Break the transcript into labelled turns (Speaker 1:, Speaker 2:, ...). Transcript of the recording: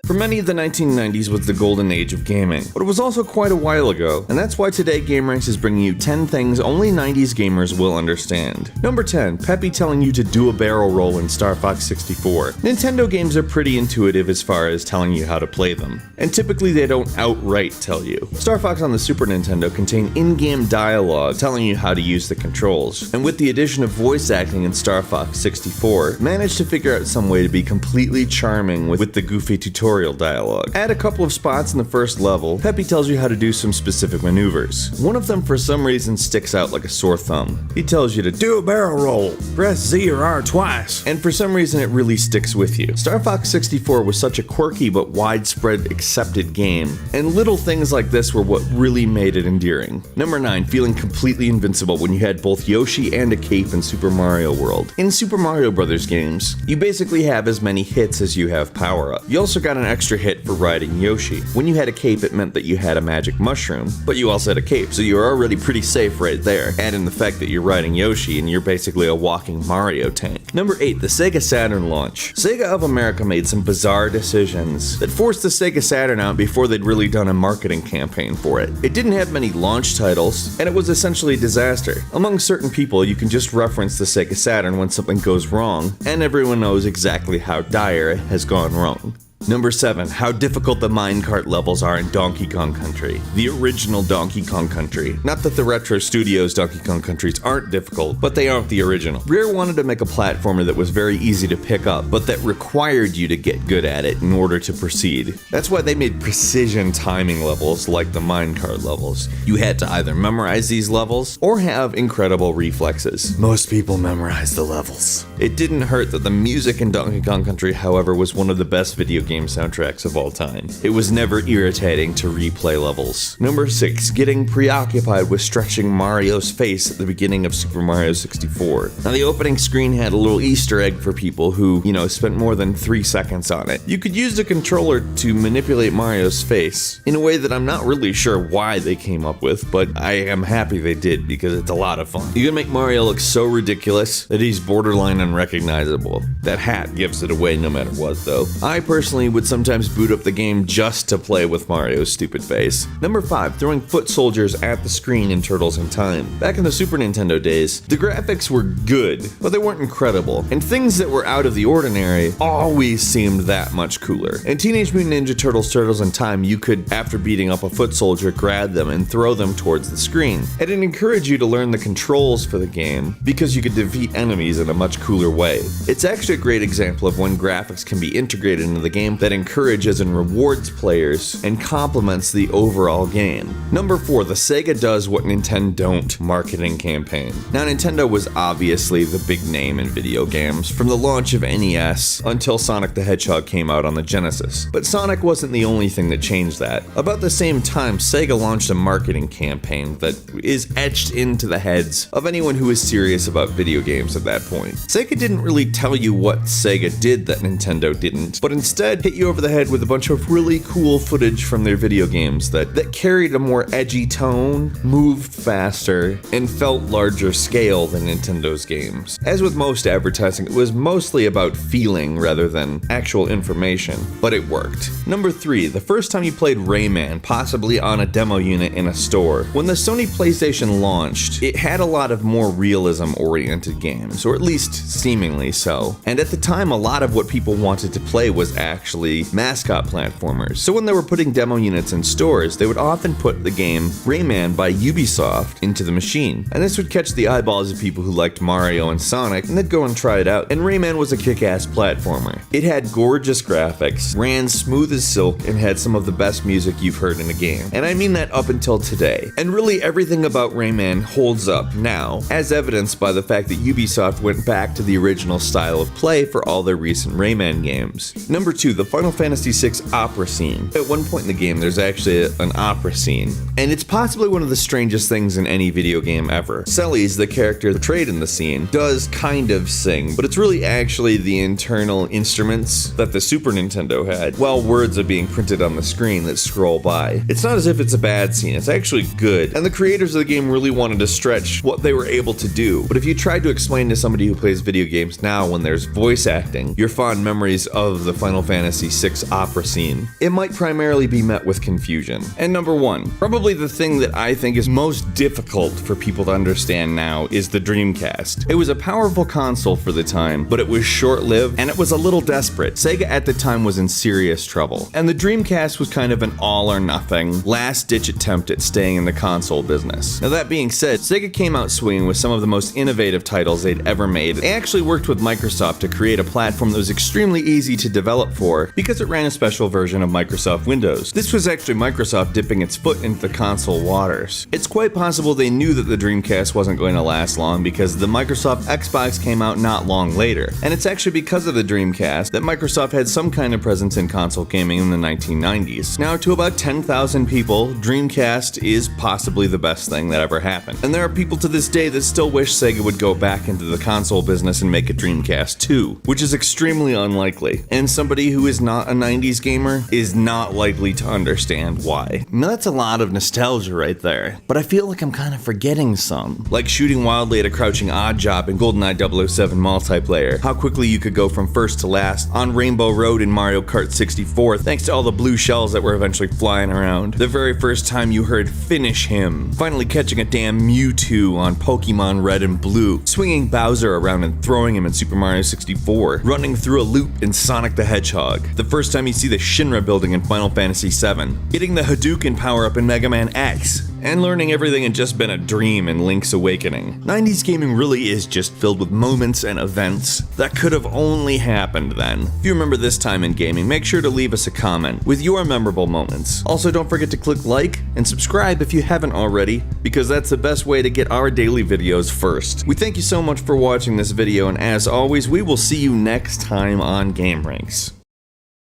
Speaker 1: For many, the 1990s was the golden age of gaming, but it was also quite a while ago, and that's why today gameranx is bringing you 10 things only 90s gamers will understand. Number 10, Peppy telling you to do a barrel roll in Star Fox 64. Nintendo games are pretty intuitive as far as telling you how to play them, and typically they don't outright tell you. Star Fox on the Super Nintendo contained in-game dialogue telling you how to use the controls, and with the addition of voice acting in Star Fox 64, managed to figure out some way to be completely charming with the goofy tutorial dialogue. At a couple of spots in the first level, Peppy tells you how to do some specific maneuvers. One of them for some reason sticks out like a sore thumb. He tells you to do a barrel roll, press Z or R twice, and for some reason it really sticks with you. Star Fox 64 was such a quirky but widespread accepted game, and little things like this were what really made it endearing. Number 9, feeling completely invincible when you had both Yoshi and a cape in Super Mario World. In Super Mario Bros. Games, you basically have as many hits as you have power-up. You also got an extra hit for riding Yoshi. When you had a cape, it meant that you had a magic mushroom, but you also had a cape, so you were already pretty safe right there. Add in the fact that you're riding Yoshi and you're basically a walking Mario tank. Number 8, the Sega Saturn launch. Sega of America made some bizarre decisions that forced the Sega Saturn out before they'd really done a marketing campaign for it. It didn't have many launch titles, and it was essentially a disaster. Among certain people, you can just reference the Sega Saturn when something goes wrong, and everyone knows exactly how dire it has gone wrong. Number 7, how difficult the minecart levels are in Donkey Kong Country. The original Donkey Kong Country. Not that the Retro Studios Donkey Kong Countries aren't difficult, but they aren't the original. Rare wanted to make a platformer that was very easy to pick up, but that required you to get good at it in order to proceed. That's why they made precision timing levels like the minecart levels. You had to either memorize these levels or have incredible reflexes. Most people memorize the levels. It didn't hurt that the music in Donkey Kong Country, however, was one of the best video game soundtracks of all time. It was never irritating to replay levels. Number 6, getting preoccupied with stretching Mario's face at the beginning of Super Mario 64. Now the opening screen had a little Easter egg for people who, spent more than 3 seconds on it. You could use the controller to manipulate Mario's face in a way that I'm not really sure why they came up with, but I am happy they did because it's a lot of fun. You can make Mario look so ridiculous that he's borderline unrecognizable. That hat gives it away no matter what though. I personally would sometimes boot up the game just to play with Mario's stupid face. Number 5, throwing foot soldiers at the screen in Turtles in Time. Back in the Super Nintendo days, the graphics were good, but they weren't incredible, and things that were out of the ordinary always seemed that much cooler. In Teenage Mutant Ninja Turtles Turtles in Time, you could, after beating up a foot soldier, grab them and throw them towards the screen. And it encouraged you to learn the controls for the game because you could defeat enemies in a much cooler way. It's actually a great example of when graphics can be integrated into the game that encourages and rewards players and complements the overall game. Number 4, the Sega does what Nintendo don't marketing campaign. Now Nintendo was obviously the big name in video games from the launch of NES until Sonic the Hedgehog came out on the Genesis. But Sonic wasn't the only thing that changed that. About the same time, Sega launched a marketing campaign that is etched into the heads of anyone who is serious about video games at that point. Sega didn't really tell you what Sega did that Nintendo didn't, but instead hit you over the head with a bunch of really cool footage from their video games that carried a more edgy tone, moved faster, and felt larger scale than Nintendo's games. As with most advertising, it was mostly about feeling rather than actual information, but it worked. Number 3, the first time you played Rayman, possibly on a demo unit in a store. When the Sony PlayStation launched, it had a lot of more realism-oriented games, or at least seemingly so. And at the time, a lot of what people wanted to play was actually mascot platformers. So when they were putting demo units in stores, they would often put the game Rayman by Ubisoft into the machine. And this would catch the eyeballs of people who liked Mario and Sonic, and they'd go and try it out. And Rayman was a kick-ass platformer. It had gorgeous graphics, ran smooth as silk, and had some of the best music you've heard in a game. And I mean that up until today. And really everything about Rayman holds up now, as evidenced by the fact that Ubisoft went back to the original style of play for all their recent Rayman games. Number 2, the Final Fantasy VI Opera Scene. At one point in the game, there's actually an opera scene, and it's possibly one of the strangest things in any video game ever. Celes, the character portrayed in the scene, does kind of sing, but it's really actually the internal instruments that the Super Nintendo had, while words are being printed on the screen that scroll by. It's not as if it's a bad scene, it's actually good, and the creators of the game really wanted to stretch what they were able to do. But if you tried to explain to somebody who plays video games now when there's voice acting, your fond memories of the Final Fantasy Fantasy VI Opera Scene, it might primarily be met with confusion. And number 1, probably the thing that I think is most difficult for people to understand now is the Dreamcast. It was a powerful console for the time, but it was short-lived and it was a little desperate. Sega at the time was in serious trouble, and the Dreamcast was kind of an all-or-nothing, last-ditch attempt at staying in the console business. Now that being said, Sega came out swinging with some of the most innovative titles they'd ever made. They actually worked with Microsoft to create a platform that was extremely easy to develop for because it ran a special version of Microsoft Windows. This was actually Microsoft dipping its foot into the console waters. It's quite possible they knew that the Dreamcast wasn't going to last long because the Microsoft Xbox came out not long later, and it's actually because of the Dreamcast that Microsoft had some kind of presence in console gaming in the 1990s. Now, to about 10,000 people, Dreamcast is possibly the best thing that ever happened. And there are people to this day that still wish Sega would go back into the console business and make a Dreamcast 2, which is extremely unlikely. And somebody who is not a 90s gamer is not likely to understand why. Now that's a lot of nostalgia right there, but I feel like I'm kind of forgetting some. Like shooting wildly at a crouching oddjob in GoldenEye 007 multiplayer, how quickly you could go from first to last on Rainbow Road in Mario Kart 64 thanks to all the blue shells that were eventually flying around. The very first time you heard "Finish Him," finally catching a damn Mewtwo on Pokemon Red and Blue, swinging Bowser around and throwing him in Super Mario 64, running through a loop in Sonic the Hedgehog, the first time you see the Shinra building in Final Fantasy VII, getting the Hadouken power-up in Mega Man X, and learning everything had just been a dream in Link's Awakening. 90s gaming really is just filled with moments and events that could have only happened then. If you remember this time in gaming, make sure to leave us a comment with your memorable moments. Also, don't forget to click like and subscribe if you haven't already, because that's the best way to get our daily videos first. We thank you so much for watching this video, and as always, we will see you next time on gameranx.